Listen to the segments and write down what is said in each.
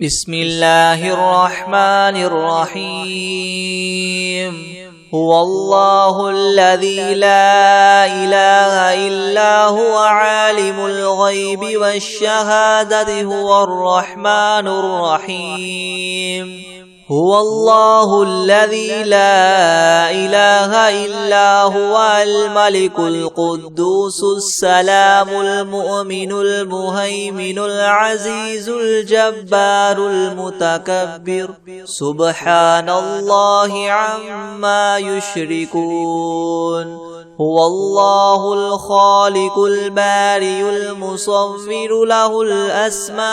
بسم الله الرحمن الرحيم. هو الله الذي لا إله إلا هو عالم الغيب والشهادة هو الرحمن الرحيم. هو الله الذي لا إله إلا هو الملك القدوس السلام المؤمن المهيمن العزيز الجبار المتكبر سبحان الله عما يشركون. هو الله الخالق البارئ المصور له الأسماء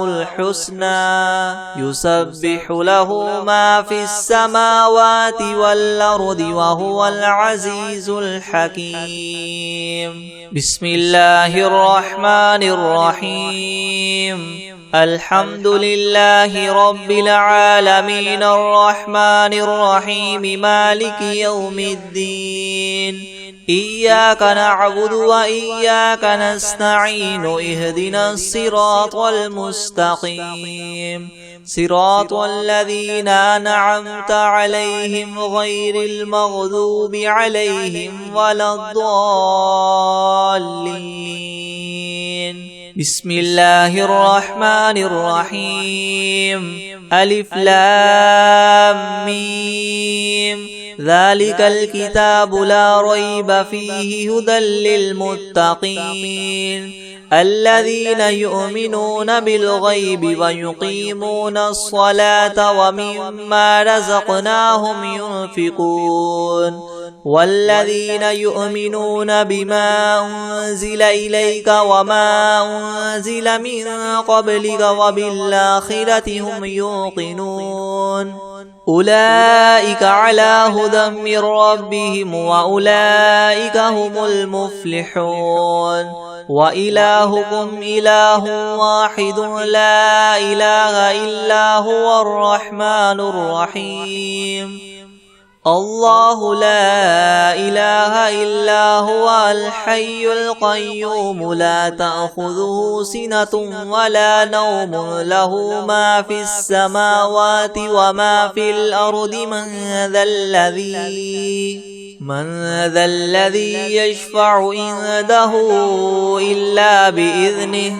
الحسنى يسبح له ما في السماوات والأرض وهو العزيز الحكيم. بسم الله الرحمن الرحيم. الحمد لله رب العالمين الرحمن الرحيم مالك يوم الدين. إياك نعبد وإياك نستعين اهدنا الصراط المستقيم صراط الذين أنعمت عليهم غير المغضوب عليهم ولا الضالين. بسم الله الرحمن الرحيم. ألف لام ميم. ذلك الكتاب لا ريب فيه هدى للمتقين الذين يؤمنون بالغيب ويقيمون الصلاة ومما رزقناهم ينفقون والذين يؤمنون بما أنزل إليك وما أنزل من قبلك وبالآخرة هم يوقنون أولئك على هدى من ربهم وأولئك هم المفلحون. وإلهكم إله واحد لا إله إلا هو الرحمن الرحيم. الله لا إله إلا هو الحي القيوم لا تأخذه سنة ولا نوم له ما في السماوات وما في الأرض من ذا الذي يشفع عنده إلا بإذنه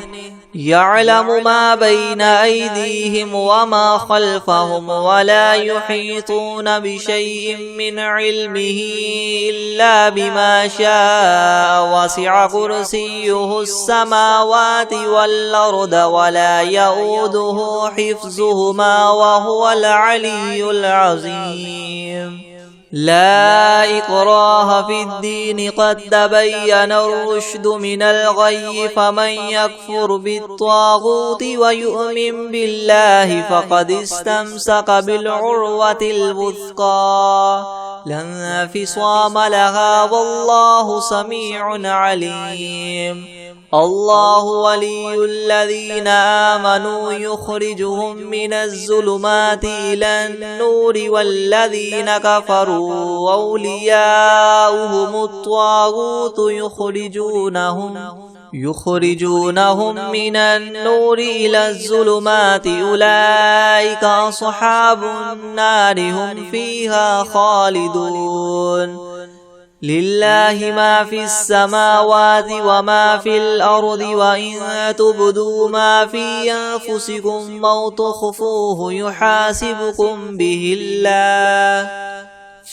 يعلم ما بين أيديهم وما خلفهم ولا يحيطون بشيء من علمه إلا بما شاء وسع كرسيه السماوات والأرض ولا يؤوده حفظهما وهو العلي العظيم. لا إكراه في الدين قد تبين الرشد من الغي فمن يكفر بالطاغوت ويؤمن بالله فقد استمسك بالعروة الوثقى لا انفصام لها والله سميع عليم. الله ولي الذين آمنوا يخرجهم من الظلمات إلى النور والذين كفروا أولياؤهم الطاغوت يخرجونهم من النور إلى الظلمات أولئك أصحاب النار هم فيها خالدون. لله ما في السماوات وما في الأرض وإن تبدوا ما في أنفسكم أو تخفوه يحاسبكم به الله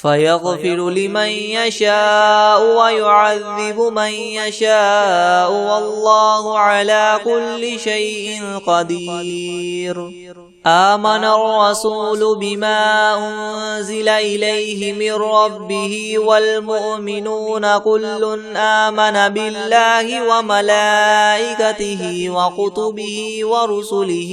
فيغفر لمن يشاء ويعذب من يشاء والله على كل شيء قدير. آمن الرسول بما أنزل إليه من ربه والمؤمنون كل آمن بالله وملائكته وكتبه ورسله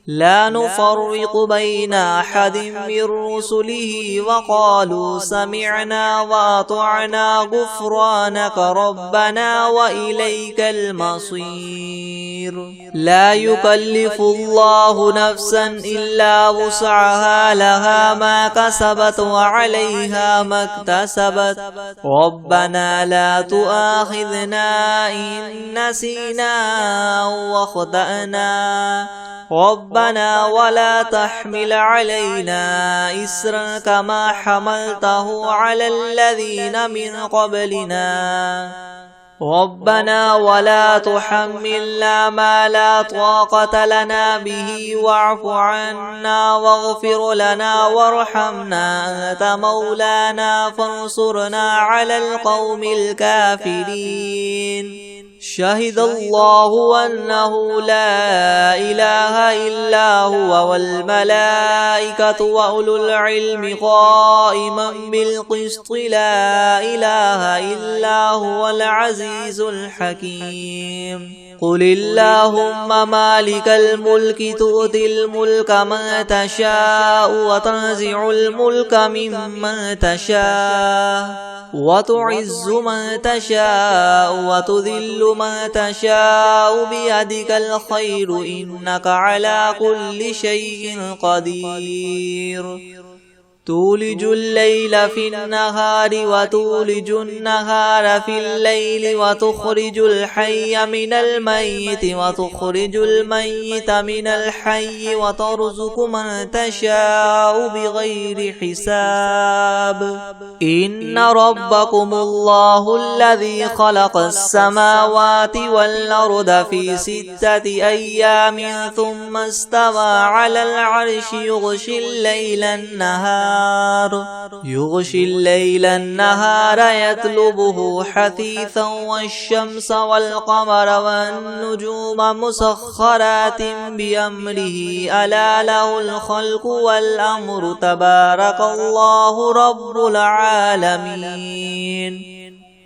لا نفرق بين أحد من رسله وقالوا سمعنا وأطعنا غفرانك ربنا وإليك المصير لا يكلف الله نفسا إلا وسعها لها ما كسبت وعليها ما اكتسبت ربنا لا تؤاخذنا إن نسينا أو أخطأنا ربنا ولا تحمل علينا إسرا كما حملته على الذين من قبلنا ربنا ولا تحملنا ما لا طاقة لنا به واعف عنا واغفر لنا وارحمنا أنت مولانا فانصرنا على القوم الكافرين شهد الله أنه لا إله إلا هو والملائكة وأولو العلم قائما بالقسط لا إله إلا هو العزيز الحكيم قل اللهم مالك الملك تؤتي الملك من تشاء وتنزع الملك ممن تشاء وتعز من تشاء وتذل من تشاء بيدك الخير إنك على كل شيء قدير تولج الليل في النهار وتولج النهار في الليل وتخرج الحي من الميت وتخرج الميت من الحي وترزق من تشاء بغير حساب إن ربكم الله الذي خلق السماوات والأرض في 6 أيام ثم استوى على العرش يغشي الليل النهار يطلبه حثيثا والشمس والقمر والنجوم مسخرات بأمره ألا له الخلق والأمر تبارك الله رب العالمين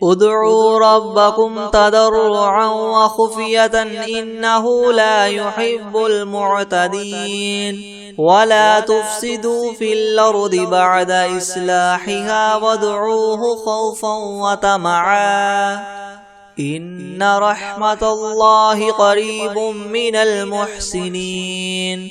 ادعوا ربكم تضرعا وخفية إنه لا يحب المعتدين ولا تفسدوا في الأرض بعد إصلاحها وادعوه خوفا وطمعا إن رحمة الله قريب من المحسنين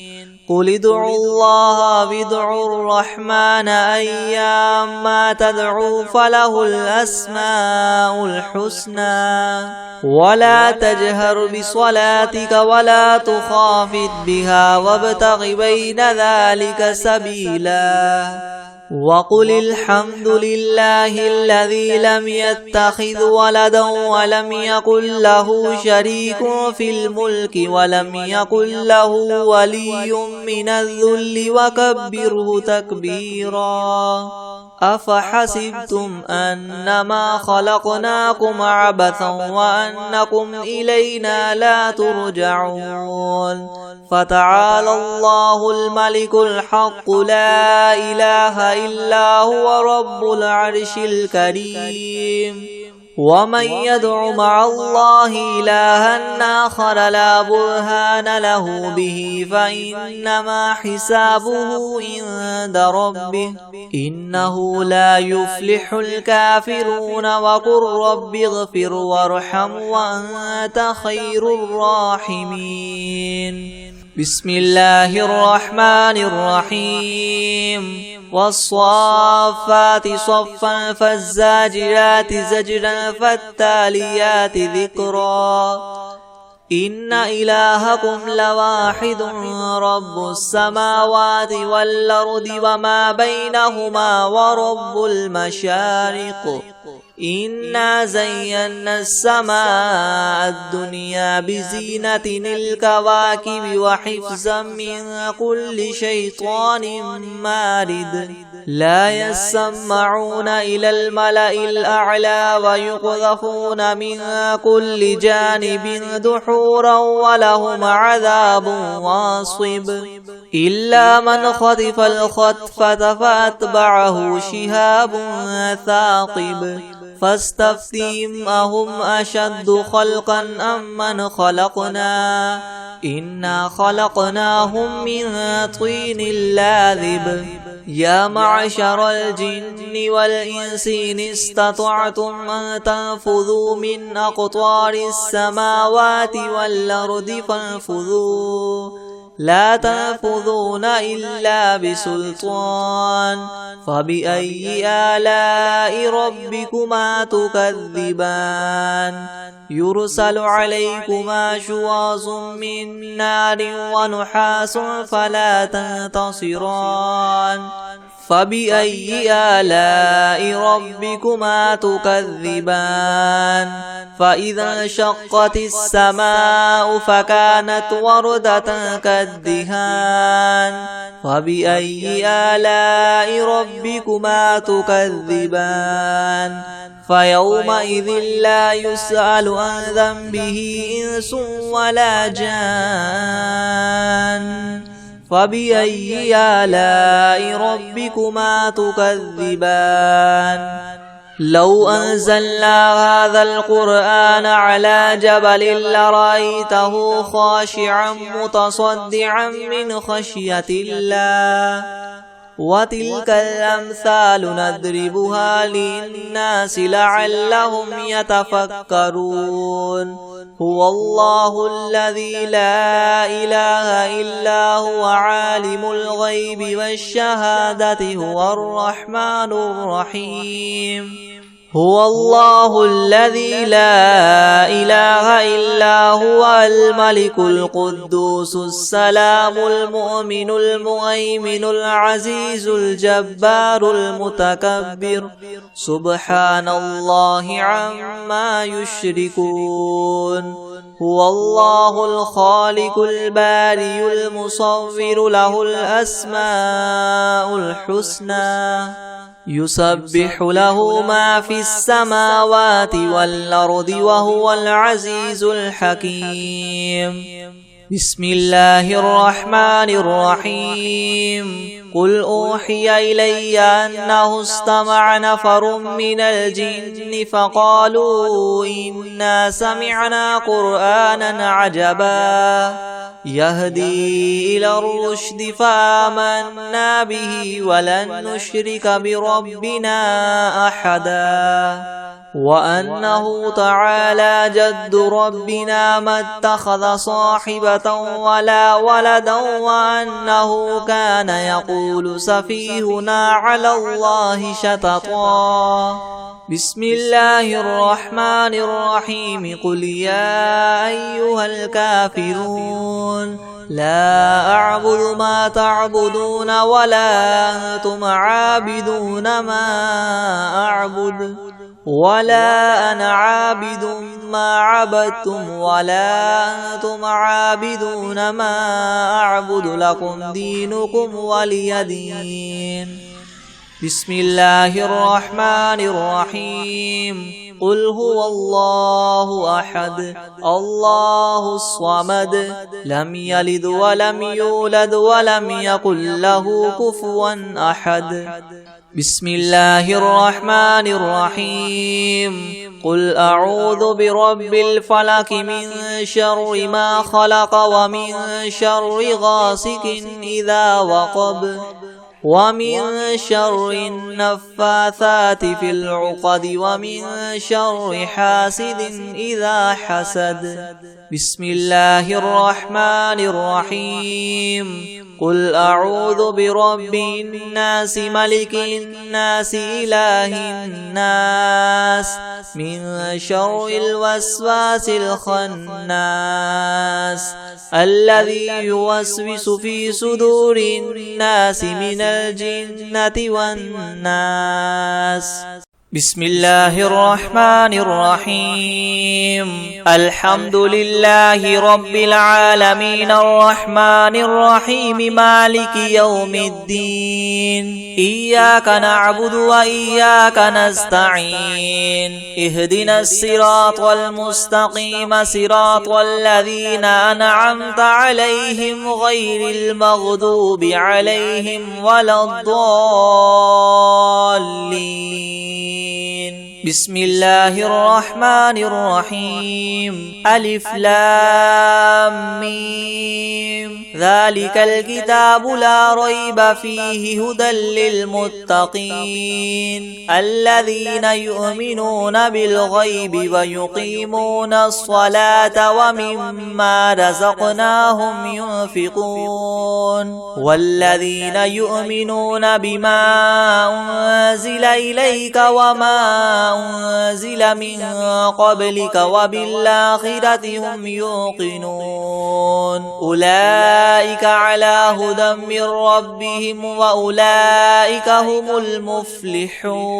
قل ادعوا الله وادعوا الرحمن أيما تدعوا فله الأسماء الحسنى ولا تجهر بصلاتك ولا تخافت بها وابتغ بين ذلك سبيلا وقل الحمد لله الذي لم يتخذ ولدا ولم يكن له شريك في الملك ولم يكن له ولي من الذل وكبره تكبيرا أفحسبتم أنما خلقناكم عبثا وأنكم إلينا لا ترجعون فتعالى الله الملك الحق لا إله إلا هو رب العرش الكريم ومن يدع مع الله إلها آخر لا برهان له به فإنما حسابه عند ربه إنه لا يفلح الكافرون وقل رب اغفر وارحم وأنت خير الراحمين بسم الله الرحمن الرحيم والصافات صفا فالزاجرات زجرا فالتاليات ذكرا إن إلهكم لواحد رب السماوات والأرض وما بينهما ورب المشارق إنا زينا السماء الدنيا بزينة الكواكب وحفظا من كل شيطان مارد لا يسمعون إلى الملأ الأعلى ويقذفون من كل جانب دحورا ولهم عذاب واصب إلا من خطف الخطفة فأتبعه شهاب ثاقب فاستفتهم أهم أشد خلقا أم من خلقنا إنا خلقناهم من طين لاذب يا معشر الجن والإنس إن استطعتم أن تنفذوا من أقطار السماوات والأرض فانفذوا لا تنفذون إلا بسلطان فبأي آلاء ربكما تكذبان يرسل عليكما شواظ من نار ونحاس فلا تنتصران فبأي آلاء ربكما تكذبان فإذا انشقت السماء فكانت وردة كالدهان فبأي آلاء ربكما تكذبان فيومئذ لا يسأل عن ذنبه إنس ولا جان فبأي آلاء ربكما تكذبان لو أنزلنا هذا القرآن على جبل لرأيته خاشعا متصدعا من خشية الله وتلك الأمثال نضربها للناس لعلهم يتفكرون هو الله الذي لا إله إلا هو عالم الغيب والشهادة هو الرحمن الرحيم هو الله الذي لا إله إلا هو الملك القدوس السلام المؤمن المهيمن العزيز الجبار المتكبر سبحان الله عما يشركون هو الله الخالق البارئ المصور له الأسماء الحسنى يسبح له ما في السماوات والأرض وهو العزيز الحكيم بسم الله الرحمن الرحيم قل أوحي إلي أنه استمع نفر من الجن فقالوا إنا سمعنا قرآنا عجبا يهدي إلى الرشد فآمنا به ولن نشرك بربنا أحدا وأنه تعالى جد ربنا ما اتخذ صاحبة ولا ولدا وأنه كان يقول سفيهنا على الله شططا بسم الله الرحمن الرحيم قل يا أيها الكافرون لا أعبد ما تعبدون ولا أنتم عابدون ما أعبد ولا أنا عابد ما عبدتم ولا أنتم عابدون ما أعبد لكم دينكم ولي دين بسم الله الرحمن الرحيم قل هو الله أحد الله الصمد لم يلد ولم يولد ولم يكن له كفوا أحد بسم الله الرحمن الرحيم قل أعوذ برب الفلك من شر ما خلق ومن شر غاسق إذا وقب ومن شر النفاثات في العقد ومن شر حاسد إذا حسد بسم الله الرحمن الرحيم قل أعوذ برب الناس ملك الناس إله الناس من شر الوسواس الخناس الذي يوسوس في صدور الناس من الجنة والناس بسم الله الرحمن الرحيم الحمد لله رب العالمين الرحمن الرحيم مالك يوم الدين إياك نعبد وإياك نستعين اهدنا الصراط المستقيم صراط الذين أنعمت عليهم غير المغضوب عليهم ولا الضالين بسم الله الرحمن الرحيم ألف لام ميم ذلك الكتاب لا ريب فيه هدى للمتقين الذين يؤمنون بالغيب ويقيمون الصلاة ومما رزقناهم ينفقون والذين يؤمنون بما أنزل إليك وما أنزل من قبلك وبالآخرة هم يوقنون أولئك على هدى من ربهم وأولئك هم المفلحون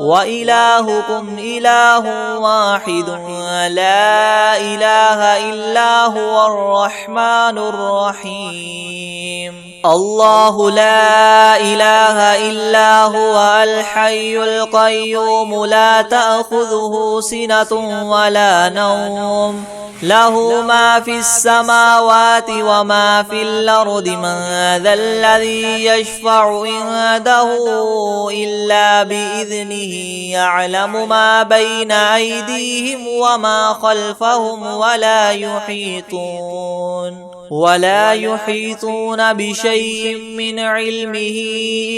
وإلهكم إله واحد لا إله إلا هو الرحمن الرحيم الله لا إله إلا هو الحي القيوم لا تأخذه سنة ولا نوم له ما في السماوات وما في الأرض من ذا الذي يشفع عنده إلا بإذنه يعلم ما بين أيديهم وما خلفهم ولا يحيطون بشيء من علمه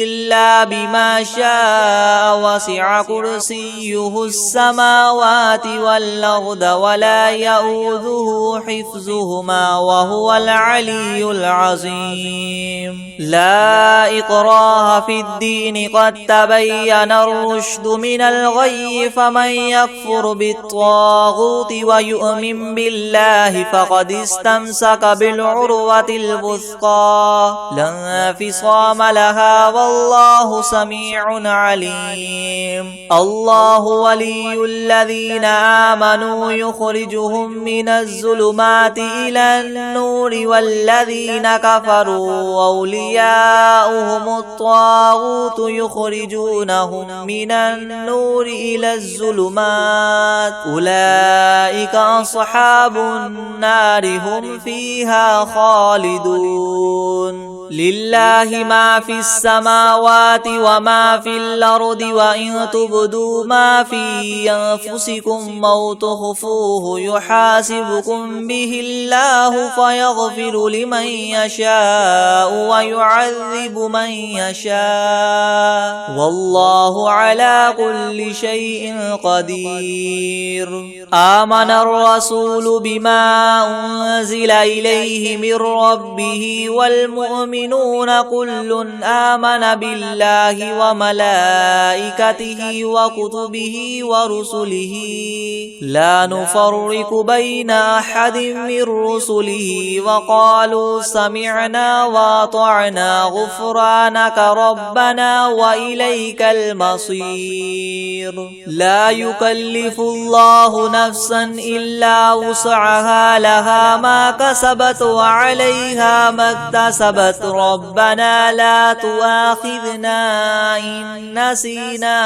إلا بما شاء وسع كرسيه السماوات والأرض ولا يؤوده حفظهما وهو العلي العظيم لا إكراه في الدين قد تبين الرشد من الغي فمن يكفر بالطاغوت ويؤمن بالله فقد استمسك بالعروة الوثقى لا انفصام لها والله سميع عليم الله ولي الذين آمنوا يخرجهم من الظلمات إلى النور والذين كفروا أولياؤهم الطاغوت يخرجونهم من النور إلى الظلمات أولئك أصحاب النار هم فيها خالدون لله ما في السماوات وما في الأرض وإن تبدوا ما في أنفسكم أو تخفوه يحاسبكم به الله فيغفر لمن يشاء ويعذب من يشاء والله على كل شيء قدير آمن الرسول بما أنزل إليه من ربه والمؤمنون كل آمن بالله وملائكته وكتبه ورسله لا نفرق بين أحد من رسله وقالوا سمعنا وأطعنا غفرانك ربنا وإليك المصير لا يكلف الله نفسا إلا وسعها لها ما كسبت وعليها ما اكتسبت ربنا لا تؤاخذنا إن نسينا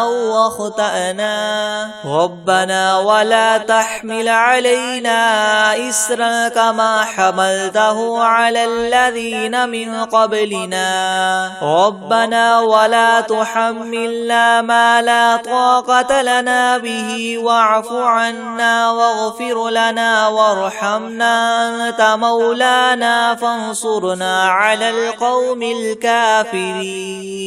أو أخطأنا ربنا ولا تحمل علينا إسرا كما حملته على الذين من قبلنا ربنا ولا تحملنا ما لا طاقة لنا به واعف عنا واغفر لنا وارحمنا أنت مولانا فانصرنا على القوم الكافرين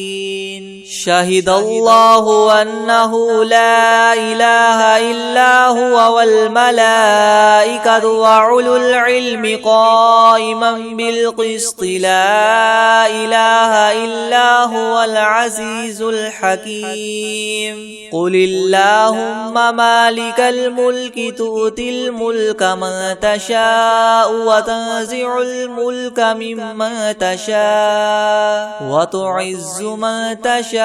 شهد الله أنه لا إله إلا هو والملائكة وأولو العلم قائما بالقسط لا إله إلا هو العزيز الحكيم قل اللهم مالك الملك تؤتي الملك من تشاء وتنزع الملك ممن تشاء وتعز من تشاء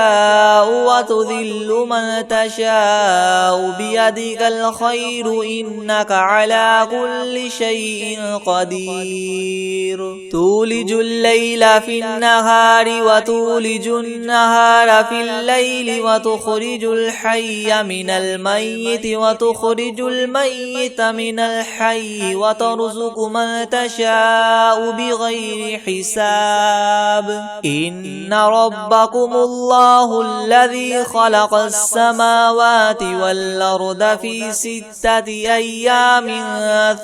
وتذل من تشاء بيدك الخير إنك على كل شيء قدير تولج الليل في النهار وتولج النهار في الليل وتخرج الحي من الميت وتخرج الميت من الحي وترزق من تشاء بغير حساب إن ربكم الله الذي خلق السماوات والأرض في 6 أيام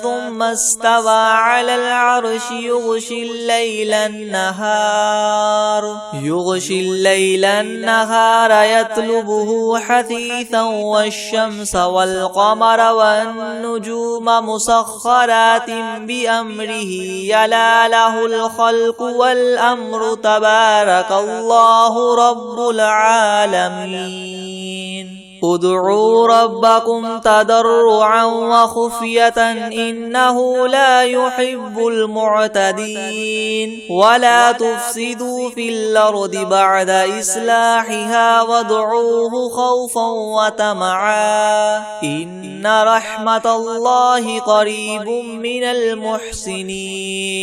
ثم استوى على العرش يغشي الليل النهار يطلبه حثيثا والشمس والقمر والنجوم مسخرات بأمره يلا له الخلق والأمر تبارك الله رب العالمين ادعوا ربكم تضرعا وخفية إنه لا يحب المعتدين ولا تفسدوا في الأرض بعد إصلاحها وادعوه خوفا وطمعا إن رحمة الله قريب من المحسنين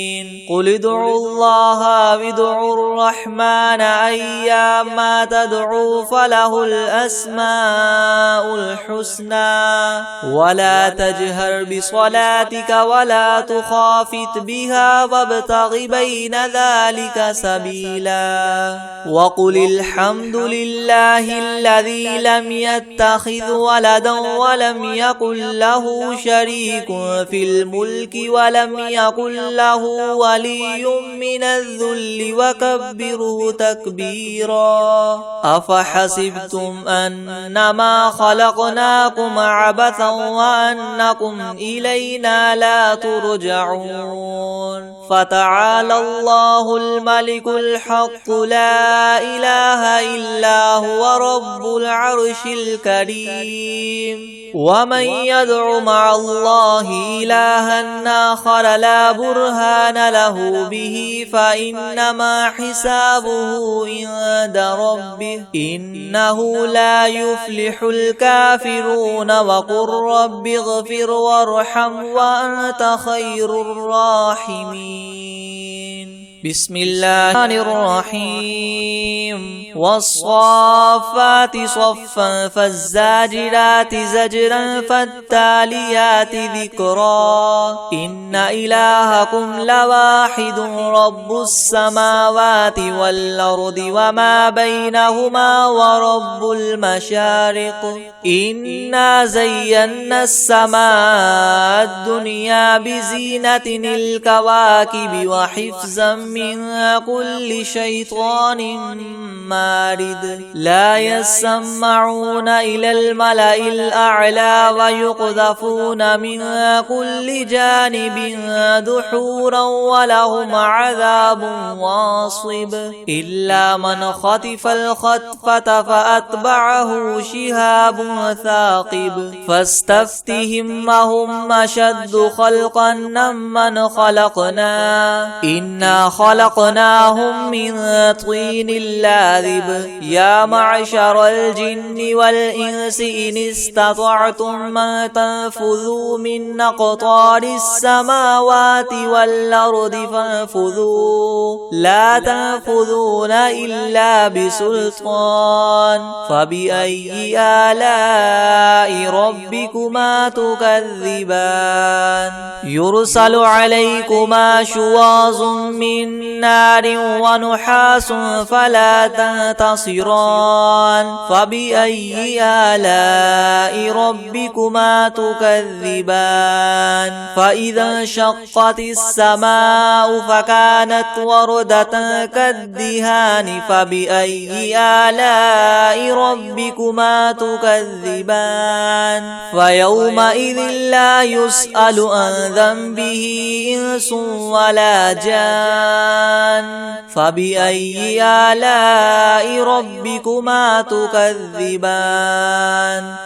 قل ادعوا الله وادعوا الرحمن أيما تدعوا فله الأسماء الحسنى ولا تجهر بصلاتك ولا تخافت بها وابتغ بين ذلك سبيلا وقل الحمد لله الذي لم يتخذ ولدا ولم يكن له شريك في الملك ولم يكن له ولي من الذل وكبره تكبيرا أفحسبتم أنما خلقناكم عبثا وأنكم إلينا لا ترجعون فتعالى الله الملك الحق لا إله إلا هو رب العرش الكريم ومن يدع مع الله إلها آخر لا برهان له به فإنما حسابه عند ربه إنه لا يفلح الكافرون وقل رب اغفر وارحم وأنت خير الراحمين بسم الله الرحيم والصافات صفا فالزاجرات زجرا فالتاليات ذكرا إن إلهكم لواحد رب السماوات والأرض وما بينهما ورب المشارق إنا زينا السماء الدنيا بزينة الكواكب وحفظا من كل شيطان مارد لا يسمعون إلى الملأ الأعلى ويقذفون من كل جانب دحورا ولهم عذاب واصب إلا من خطف الخطفة فأتبعه شهاب ثاقب فاستفتهم أهم أشد خلقا ممن خلقنا إنا خلقناهم من طين لاذب يا معشر الجن والإنس إن استطعتم أن تنفذوا من أقطار السماوات والأرض فانفذوا لا تنفذون إلا بسلطان فبأي آلاء ربكما تكذبان يرسل عليكما شواظ من نار ونحاس فلا تنتصران فبأي آلاء ربكما تكذبان فإذا انشقت السماء فكانت وردة كالدهان فبأي آلاء ربكما تكذبان فيومئذ لا يسأل عن ذنبه إنس ولا جان فبأي آلاء ربكما تكذبان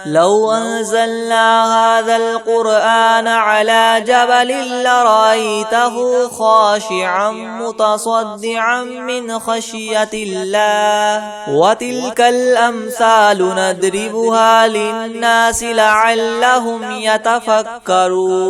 لو أنزلنا هذا القرآن على جبل لرأيته خاشعا متصدعا من خشية الله وتلك الأمثال نضربها للناس لعلهم يتفكرون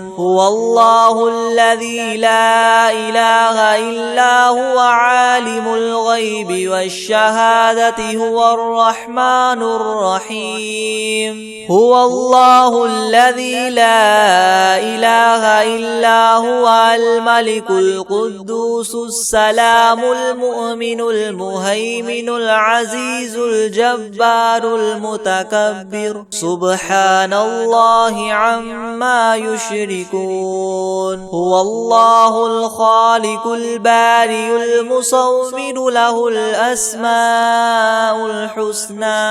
هو الله الذي لا إله إلا هو عالم الغيب والشهادة هو الرحمن الرحيم هو الله الذي لا إله إلا هو الملك القدوس السلام المؤمن المهيمن العزيز الجبار المتكبر سبحان الله عما يشركون هو الله الخالق البارئ المصور له الأسماء الحسنى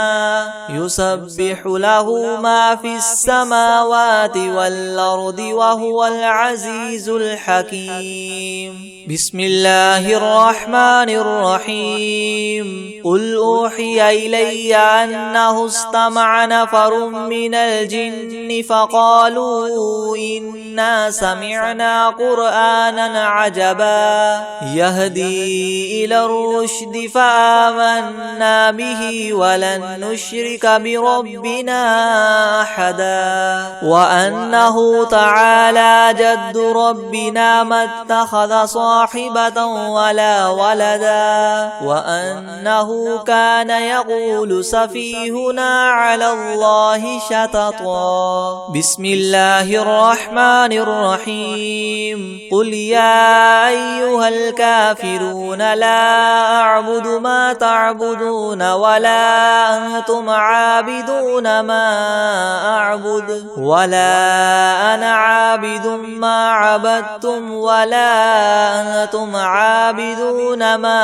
يسبح له ما في السماوات والأرض وهو العزيز الحكيم بسم الله الرحمن الرحيم قل أوحي إلي أنه استمع نفر من الجن فقالوا إنا سمعنا قرآنا عجبا يهدي إلى الرشد فآمنا به ولن نشرك بربنا أحدا وأنه تعالى جد ربنا ما اتخذ صاحبة ولا ولدا وأنه كان يقول سفيهنا على الله شططا بسم الله الرحمن الرحيم قل يا أيها الكافرون لا أعبد ما تعبدون ولا أنتم عابدون ما أعبد ولا أنا عابد ما عبدتم ولا أنتم عابدون ما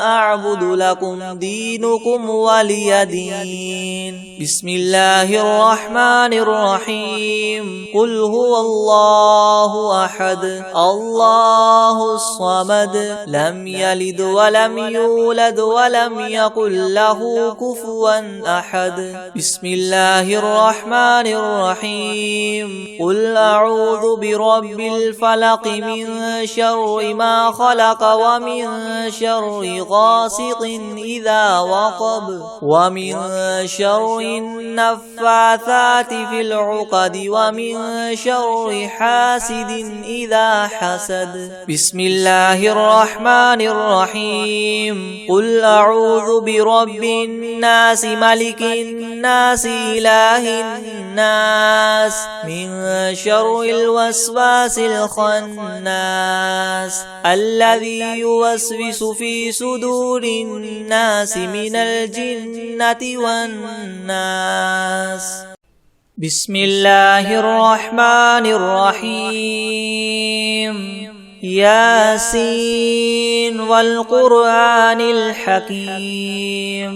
أعبد لكم دينكم ولي دين بسم الله الرحمن الرحيم قل هو الله أحد الله الصمد لم يلد ولم يولد ولم يكن له كفوا أحد بسم الله الرحمن الرحيم قل أعوذ برب الفلق من شر ما خلق ومن شر غاسق إذا وقب ومن شر النفاثات في العقد ومن شر حاسد إذا حسد بسم الله الرحمن الرحيم قل أعوذ برب الناس ملك الناس إله الناس من شر الوسواس الخناس الذي يوسوس في صدور الناس من الجنة والناس بسم الله الرحمن الرحيم ياسين والقرآن الحكيم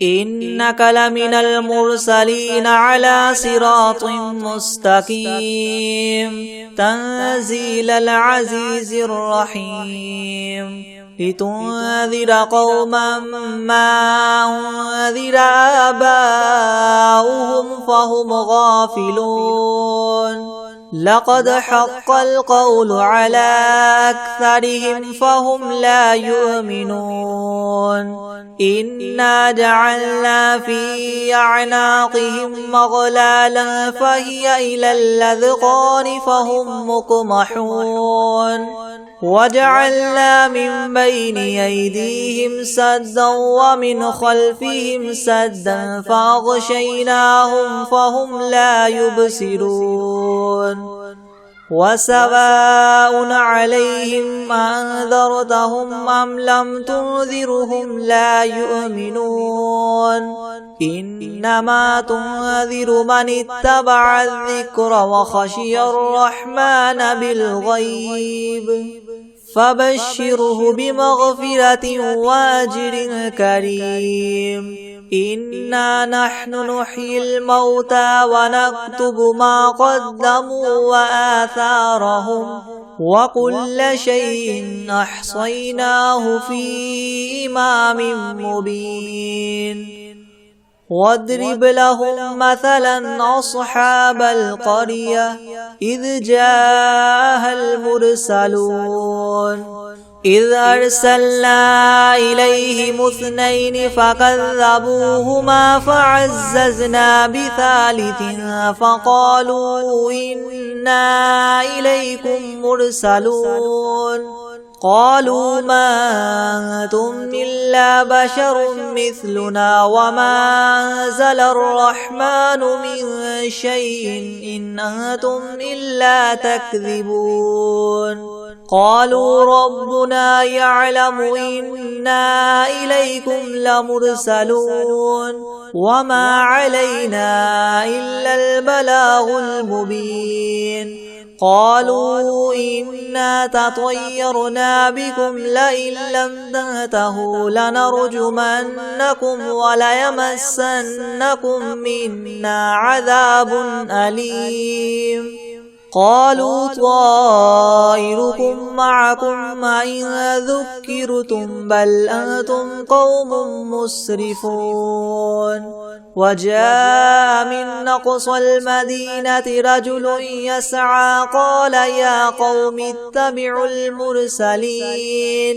إنك لمن المرسلين على صراط مستقيم تنزيل العزيز الرحيم لتنذر قوما ما أنذر آباؤهم فهم غافلون لقد حق القول على أكثرهم فهم لا يؤمنون إنا جعلنا في أعناقهم مغلالا فهي إلى الأذقان فهم مقمحون وجعلنا من بين أيديهم سدا ومن خلفهم سدا فأغشيناهم فهم لا يبصرون وسواء عليهم أنذرتهم أم لم تنذرهم لا يؤمنون إنما تنذر من اتبع الذكر وخشي الرحمن بالغيب فبشره بمغفرة وأجر كريم إنا نحن نحيي الموتى ونكتب ما قدموا وآثارهم وكل شيء أحصيناه في إمام مبين واضرب لهم مثلا أصحاب القرية إذ جاءها المرسلون إذ أرسلنا إليهم 2 فكذبوهما فعززنا بثالث فقالوا إنا إليكم مرسلون قالوا ما أنتم إلا بشر مثلنا وما أنزل الرحمن من شيء إن أنتم إلا تكذبون قالوا ربنا يعلم إنا إليكم لمرسلون وما علينا إلا البلاغ المبين قالوا إنا تطيرنا بكم لئن لم تنتهوا لنرجمنكم وليمسنكم منا عذاب أليم قالوا طائركم معكم إن ذكرتم بل أنتم قوم مسرفون وجاء من أقصى المدينة رجل يسعى قال يا قوم اتبعوا المرسلين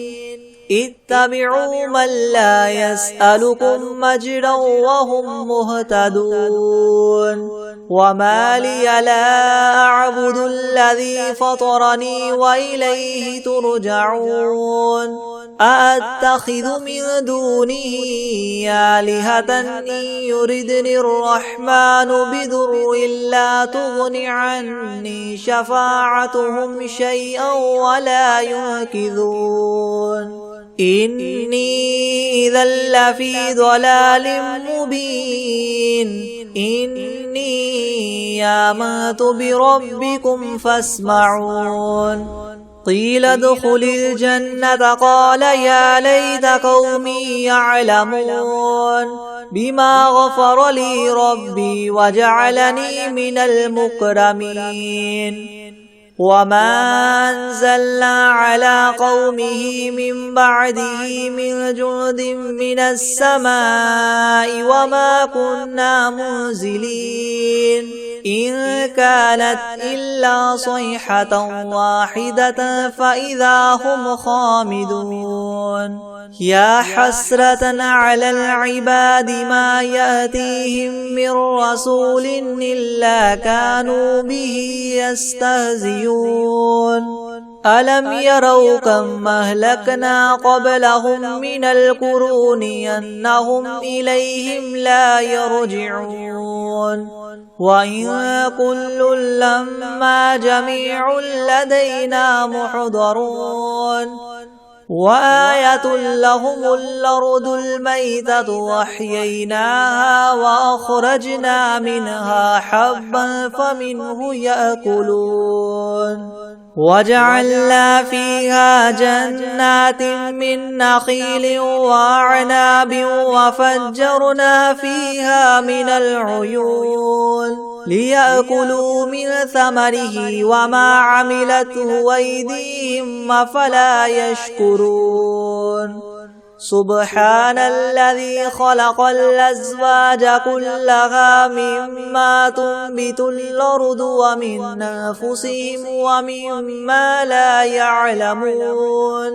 اتبعوا من لا يسألكم مجرا وهم مهتدون وما لي لا أعبد الذي فطرني وإليه ترجعون أأتخذ من دونه آلهة إن يردني الرحمن بضر لا تغن عني شفاعتهم شيئا ولا ينقذون إني إذا لفي ضلال مبين إني آمنت بربكم فاسمعون قيل ادخل الجنة قال يا ليت قومي يعلمون بما غفر لي ربي وجعلني من المكرمين وما أنزلنا على قومه من بعده من جند من السماء وما كنا منزلين إن كانت إلا صيحة واحدة فإذا هم خامدون يا حسرة على العباد ما يأتيهم من رسول إلا كانوا به يستهزئون ألم يروا كم أهلكنا قبلهم من القرون أنهم إليهم لا يرجعون وإن كل لما جميع لدينا محضرون وآية لهم الأرض الميتة وأحييناها وأخرجنا منها حبا فمنه يأكلون وجعلنا فيها جنات من نخيل وأعناب وفجرنا فيها من العيون ليأكلوا من ثمره وما عملته أيديهم أفلا يشكرون سبحان الذي خلق الأزواج كلها مما تنبت الأرض ومن أنفسهم ومما لا يعلمون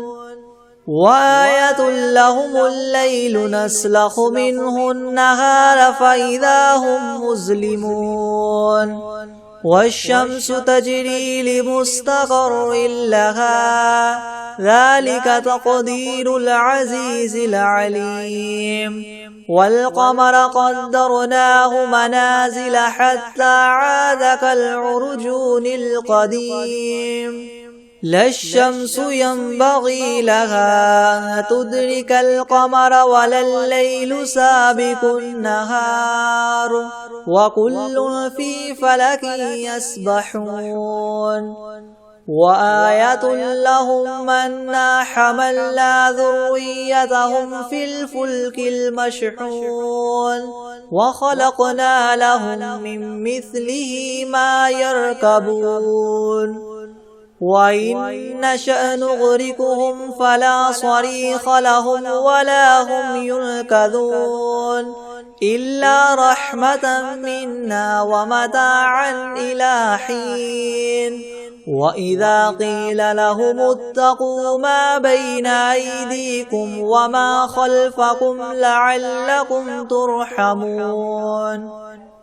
وآية لهم الليل نسلخ منه النهار فإذا هم مظلمون والشمس تجري لمستقر لها ذلك تقدير العزيز العليم والقمر قدرناه منازل حتى عاد كالعرجون القديم لا الشمس ينبغي لها أن تدرك القمر ولا الليل سابق النهار وكل في فلك يسبحون وآية لهم أنا حملنا ذريتهم في الفلك المشحون وخلقنا لهم من مثله ما يركبون وإن نشأ نغرقهم فلا صريخ لهم ولا هم ينقذون إلا رحمة منا ومتاعا إلى حين وإذا قيل لهم اتقوا ما بين أيديكم وما خلفكم لعلكم ترحمون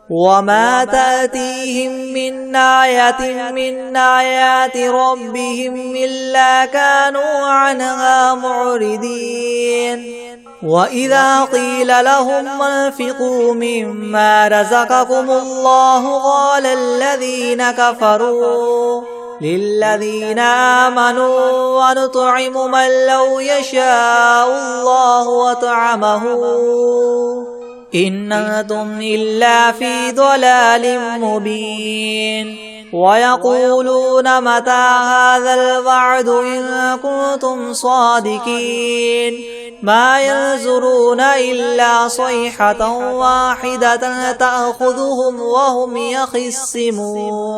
وما تأتيهم من آية من آيات ربهم إلا كانوا عنها معرضين وإذا قيل لهم انفقوا مما رزقكم الله قال الذين كفروا للذين آمنوا ونطعم من لو يشاء الله وطعمه إن أنتم إلا في ضلال مبين ويقولون متى هذا الوعد إن كنتم صادقين ما ينظرون إلا صيحة واحدة تأخذهم وهم يخصمون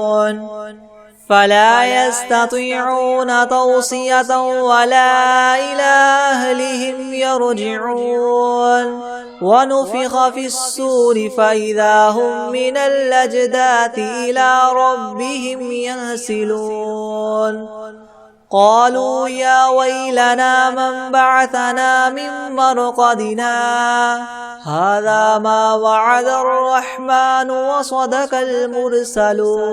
فلا يستطيعون توصية ولا إلى أهلهم يرجعون ونفخ في الصور فإذا هم من الأجداث إلى ربهم ينسلون قالوا يا ويلنا من بعثنا من مرقدنا هذا ما وعد الرحمن وصدق المرسلون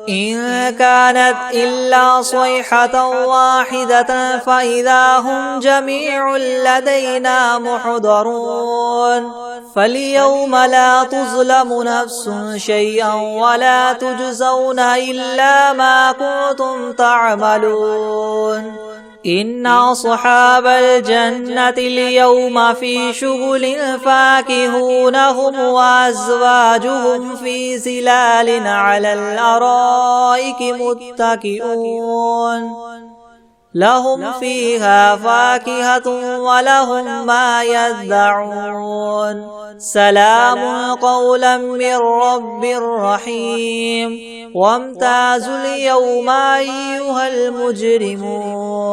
إن كانت إلا صيحة واحدة فإذا هم جميع لدينا محضرون فاليوم لا تظلم نفس شيئا ولا تجزون إلا ما كنتم تعملون إن أصحاب الجنة اليوم في شغل فاكهون هم وأزواجهم في ظلال على الأرائك متكئون لهم فيها فاكهة ولهم ما يدعون سلام قولا من رب رحيم وامتازوا اليوم أيها المجرمون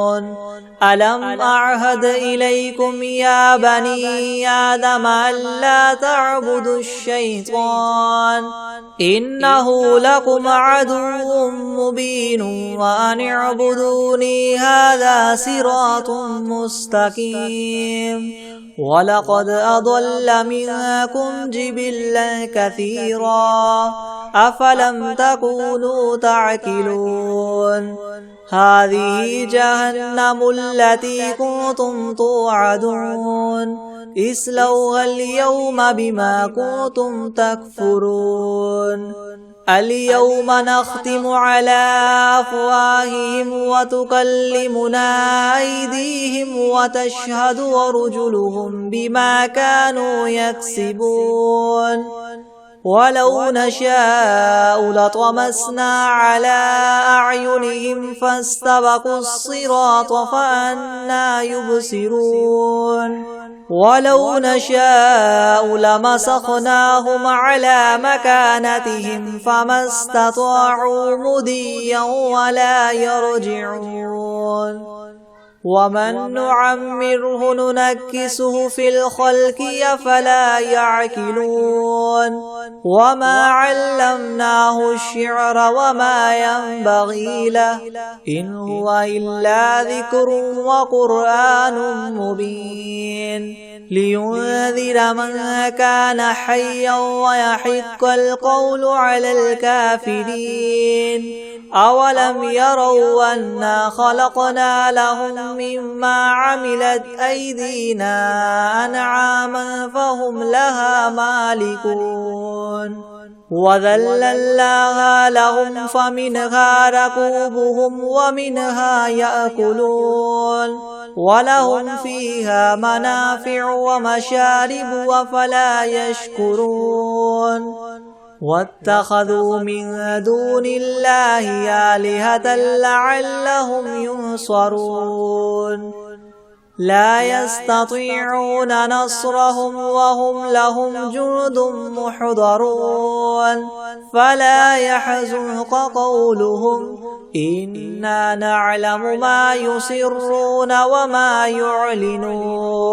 ألم أعهد إليكم يا بني آدم ألا تعبدوا الشيطان إنه لكم عدو مبين وأن اعبدوني هذا صراط مستقيم ولقد أضل منكم جبلا كثيرا أفلم تكونوا تعقلون هذه جهنم التي كنتم توعدون اصلوها اليوم بما كنتم تكفرون اليوم نختم على أفواههم وتكلمنا أيديهم وتشهد أرجلهم بما كانوا يكسبون ولو نشاء لطمسنا على أعينهم فاستبقوا الصراط فأنى يبصرون ولو نشاء لمسخناهم على مكانتهم فما استطاعوا مضيا ولا يرجعون ومن نعمره ننكسه في الخلق أفلا يعقلون وما علمناه الشعر وما ينبغي له إن هو إلا ذكر وقرآن مبين لينذر من كان حيا ويحق القول على الكافرين أولم يروا أنا خلقنا لهم مما عملت أيدينا أنعاما فهم لها مالكون وذللناها لهم فمنها ركوبهم ومنها يأكلون ولهم فيها منافع ومشارب وفلا يشكرون واتخذوا من دون الله آلهة لعلهم ينصرون لا يستطيعون نصرهم وهم لهم جند محضرون فلا يحزنك قولهم إنا نعلم ما يسرون وما يعلنون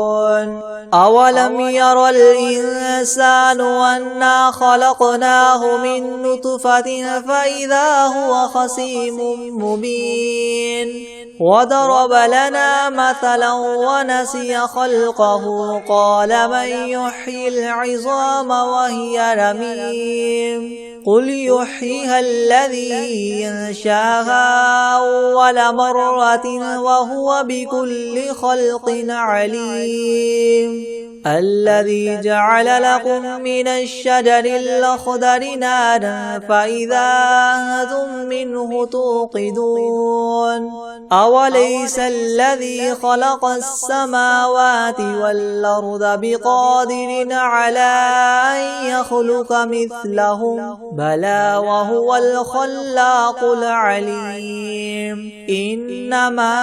أولم ير الإنسان أنا خلقناه من نطفة فإذا هو خصيم مبين وضرب لنا مثلا ونسي خلقه قال من يحيي العظام وهي رميم قل يحييها الذي ينشاها أول مرة وهو بكل خلق عليم الذي جعل لكم من الشجر الأخضر نارا فإذا أنتم منه توقدون أوليس الذي خلق السماوات والأرض بقادر على أن يخلق مثلهم بلى وهو الخلاق العليم إنما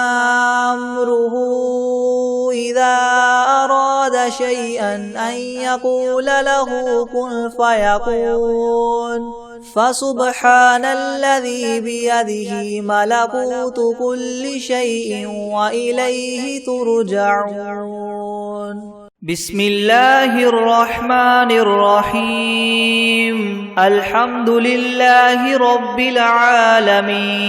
أمره إذا أراد شيئا أن يقول له كن فيكون فسبحان الذي بيده ملكوت كل شيء وإليه ترجعون بسم الله الرحمن الرحيم الحمد لله رب العالمين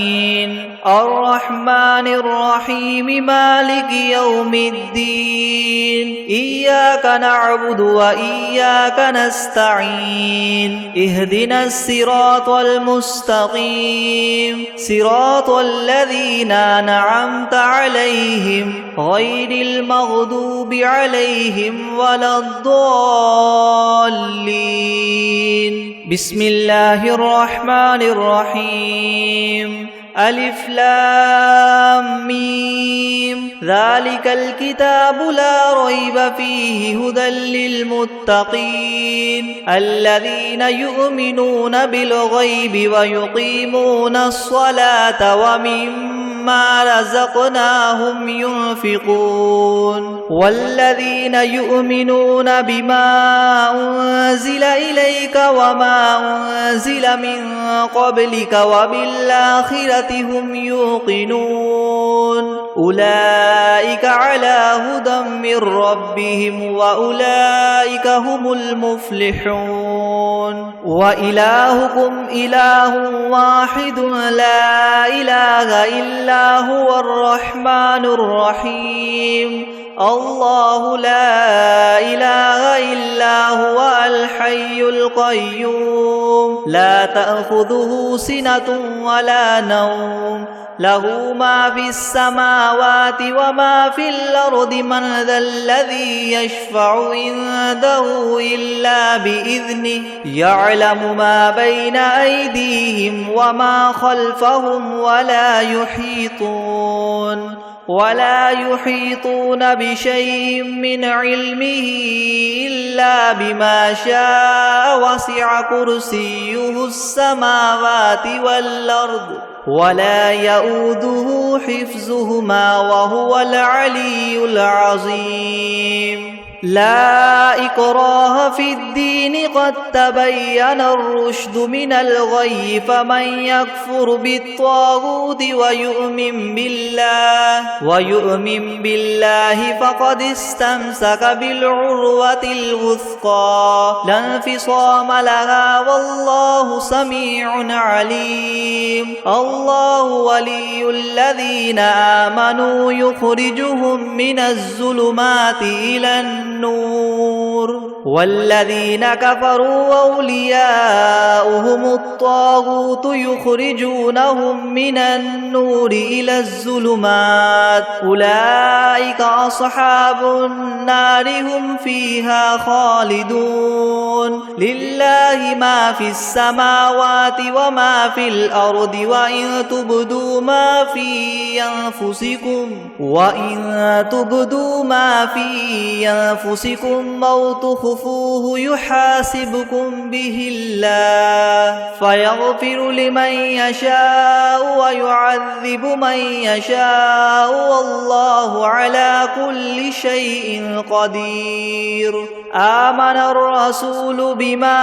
الرحمن الرحيم مالك يوم الدين إياك نعبد وإياك نستعين اهدنا الصراط المستقيم صراط الذين أنعمت عليهم غير المغضوب عليهم ولا الضالين بسم الله الرحمن الرحيم ألف لام ميم ذلك الكتاب لا ريب فيه هدى للمتقين الذين يؤمنون بالغيب ويقيمون الصلاة ومما رزقناهم ينفقون والذين يؤمنون بما أنزل إليك وما أنزل من قبلك وبالآخرة هم يوقنون أولئك على هدى من ربهم وأولئك هم المفلحون وإلهكم إله واحد لا إله إلا هو الرحمن الرحيم الله لا إله إلا هو الحي القيوم لا تأخذه سنة ولا نوم له ما في السماوات وما في الأرض من ذا الذي يشفع عنده إلا بإذنه يعلم ما بين أيديهم وما خلفهم ولا يحيطون بشيء من علمه إلا بما شاء وسع كرسيه السماوات والأرض ولا يؤوده حفظهما وهو العلي العظيم لا إكراه في الدين قد تبين الرشد من الغي فمن يكفر بالطاغوت ويؤمن بالله فقد استمسك بالعروة الوثقى لا انفصام لها والله سميع عليم الله ولي الذين آمنوا يخرجهم من الظلمات إلى النور والذين كفروا أولياؤهم الطاغوت يخرجونهم من النور إلى الظلمات أولئك أصحاب النار هم فيها خالدون لله ما في السماوات وما في الأرض وإن تبدوا ما في أنفسكم أو تخفوه يحاسبكم به الله فيغفر لمن يشاء ويعذب من يشاء والله على كل شيء قدير آمن الرسول بما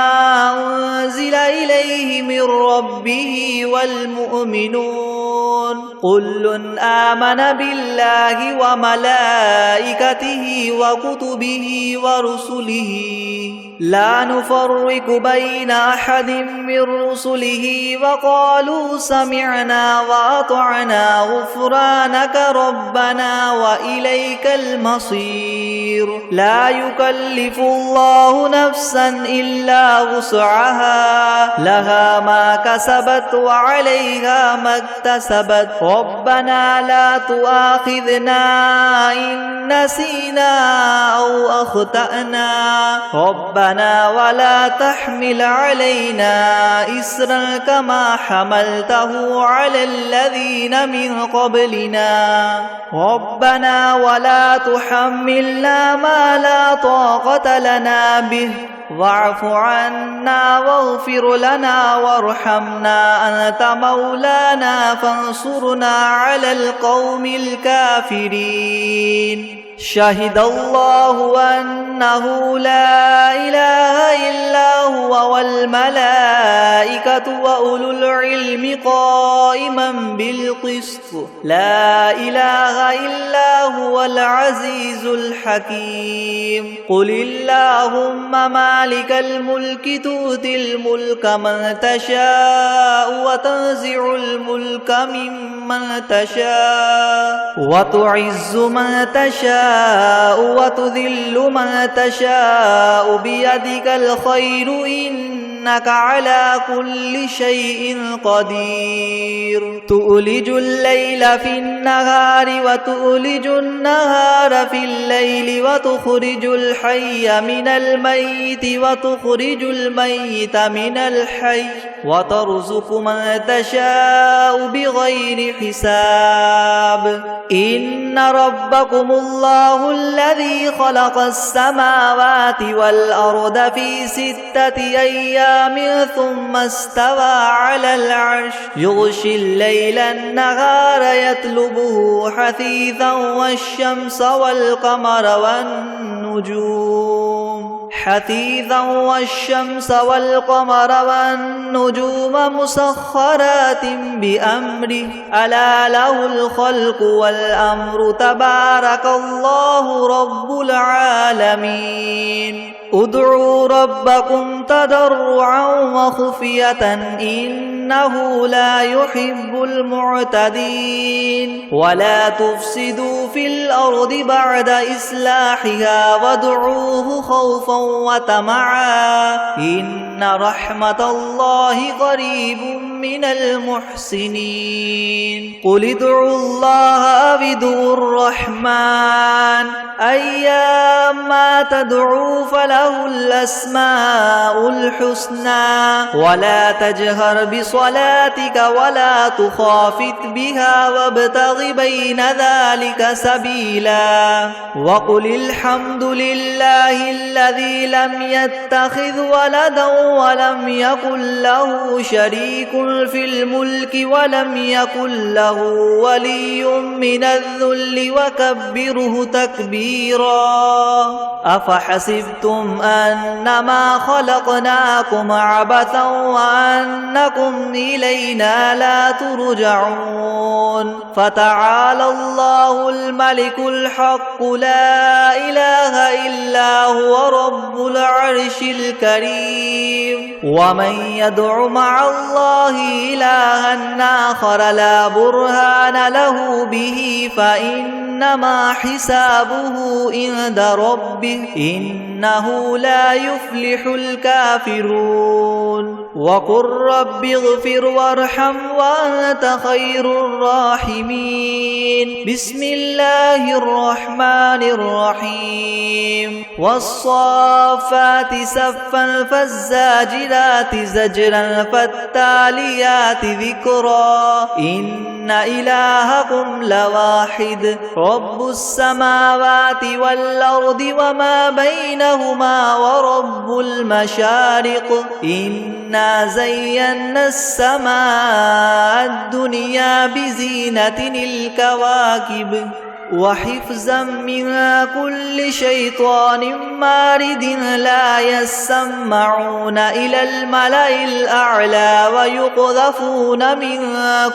أنزل إليه من ربه والمؤمنون كل آمن بالله وملائكته وكتبه ورسله لا نفرق بين أحد من رسله وقالوا سمعنا وأطعنا غفرانك ربنا وإليك المصير لا يكلف الله نفسا إلا وسعها لها ما كسبت وعليها ما اكتسبت ربنا لا تؤاخذنا إن نسينا أو أخطأنا ربنا ولا تحمل علينا إسرا كما حملته على الذين من قبلنا ربنا ولا تحملنا ما لا طاقة لنا به واعف عنا واغفر لنا وارحمنا أنت مولانا فانصرنا على القوم الكافرين شهد الله أنه لا إله إلا هو والملائكة وأولو العلم قائما بالقسط لا إله إلا هو العزيز الحكيم قل اللهم مالك الملك تؤتي الملك من تشاء وتنزع الملك ممن تشاء وتعز من تشاء وتذل من تشاء بيدك الخير إنك على كل شيء قدير تؤلج الليل في النهار وتؤلج النهار في الليل وتخرج الحي من الميت وتخرج الميت من الحي وترزق من تشاء بغير حساب إن ربكم الله الذي خلق السماوات والأرض في 6 أيام ثم استوى على العرش يغشي الليل النهار يطلبه حثيثا والشمس والقمر والنجوم مسخرات بأمره ألا له الخلق والأمر تبارك الله رب العالمين ادعوا ربكم تضرعا وخفية إنه لا يحب المعتدين ولا تفسدوا في الأرض بعد إصلاحها وادعوه خوفا وطمعا إن رحمة الله قريب من المحسنين قل ادعوا الله أو ادعوا الرحمن أيما تدعوا فله الأسماء الحسنى ولا تجهر بصلاتك ولا تخافت بها وابتغ بين ذلك سبيلا وقل الحمد لله الذي لم يتخذ ولدا ولم يكن له شريك في الملك ولم يكن له ولي من الذل وكبره تكبيرا أفحسبتم أنما خلقناكم عبثا وأنكم إلينا لا ترجعون فتعالى الله الملك الحق لا إله إلا هو رب العرش الكريم ومن يدع مع الله إلها آخر لا برهان له به فإنما حسابه عند ربه إنه لا يفلح الكافرون وقل رب اغفر وارحم وأنت خير الراحمين بسم الله الرحمن الرحيم والصافات صفا فالزاجرات زجرا فالتاليات ذكرا إن إلهكم لواحد رب السماوات والأرض وما بينهما ورب المشارق إنا زينا السماء الدنيا بزينة الكواكب وحفظا من كل شيطان مارد لا يسمعون إلى الملأ الأعلى ويقذفون من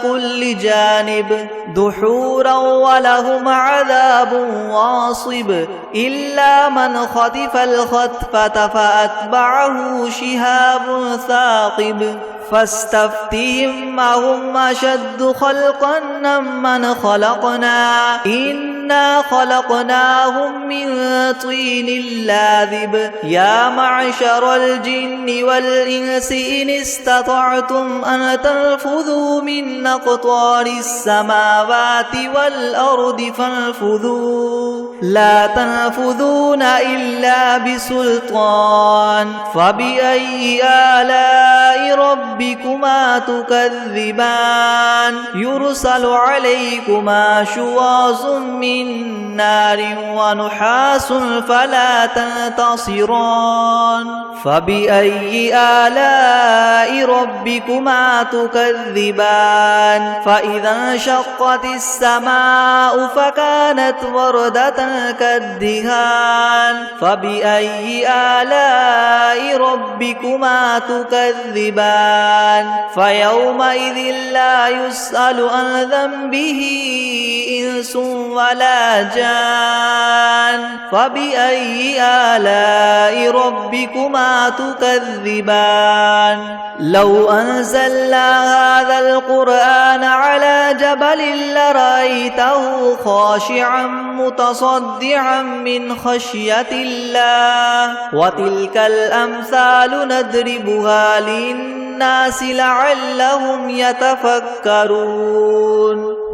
كل جانب دحورا ولهم عذاب واصب إلا من خطف الخطفة فأتبعه شهاب ثاقب فاستفتهم أهم أشد خلقا ممن خلقنا إنا خلقناهم من طين لاذب يا معشر الجن والإنس إن استطعتم أن تنفذوا من أقطار السماوات والأرض فانفذوا لا تنفذون إلا بسلطان فبأي آلاء ربكما تكذبان يرسل عليكما شواظ من نار ونحاس فلا تنتصران فبأي آلاء ربكما تكذبان فإذا انشقت السماء فكانت وردة كالدهان فبأي آلاء ربكما تكذبان فيومئذ لا يسأل عن ذنبه إنس ولا جان فبأي آلاء ربكما تكذبان لو أنزلنا هذا القرآن على جبل لرأيته خاشعا متصدعا من خشية الله وتلك الأمثال نضربها للناس لعلهم يتفكرون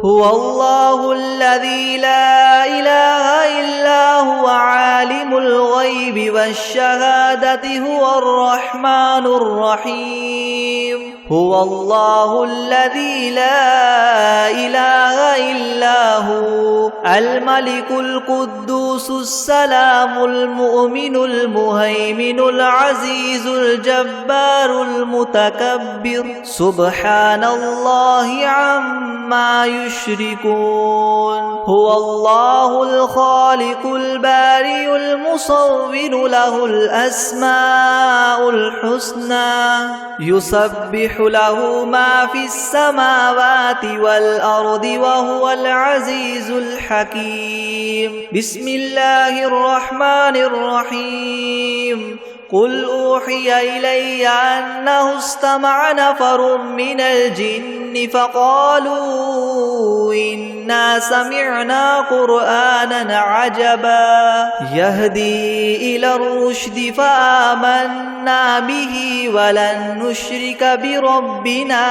هو الله الذي لا إله إلا هو عالم الغيب والشهادة هو الرحمن الرحيم هو الله الذي لا إله إلا هو الملك القدوس السلام المؤمن المهيمن العزيز الجبار المتكبر سبحان الله عما يشركون هو الله الخالق البارئ المصور له الأسماء الحسنى يسبح له ما في السماوات والأرض وهو العزيز الحكيم بسم الله الرحمن الرحيم قل أوحي إلي أنه استمع نفر من الجن فقالوا إنا سمعنا قرآنا عجبا يهدي إلى الرشد فآمنا به ولن نشرك بربنا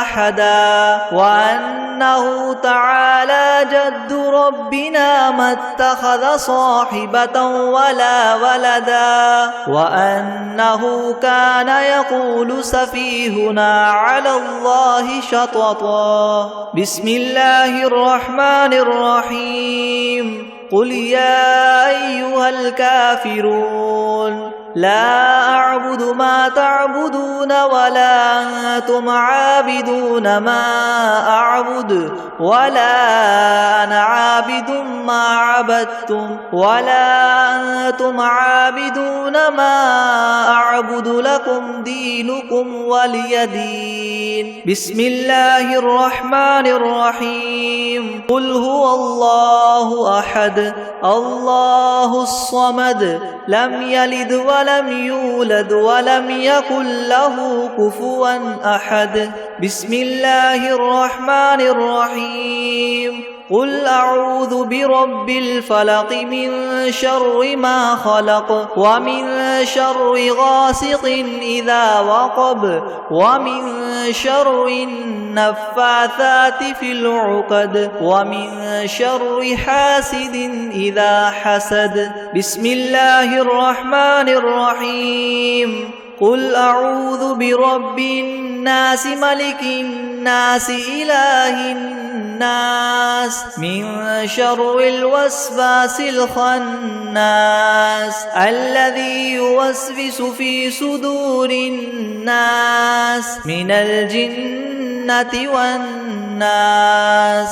أحدا وأنه تعالى جد ربنا ما اتخذ صاحبة ولا ولدا وأنه كان يقول سفيهنا على الله شططا بسم الله الرحمن الرحيم قل يا أيها الكافرون لا أعبد ما تعبدون ولا أنتم عابدون ما أعبد ولا أنا عابد ما عبدتم ولا أنتم عابدون ما أعبد لكم دينكم ولي دين بسم الله الرحمن الرحيم قل هو الله أحد الله الصمد لم يلد ولم يولد ولم يكن له كفوا أحد بسم الله الرحمن الرحيم قل أعوذ برب الفلق من شر ما خلق ومن شر غاسق إذا وقب ومن شر النفاثات في العقد ومن شر حاسد إذا حسد بسم الله الرحمن الرحيم قل أعوذ برب الناس ملك الناس إله الناس من شر الوسواس الخناس الذي يوسوس في صدور الناس من الجنة والناس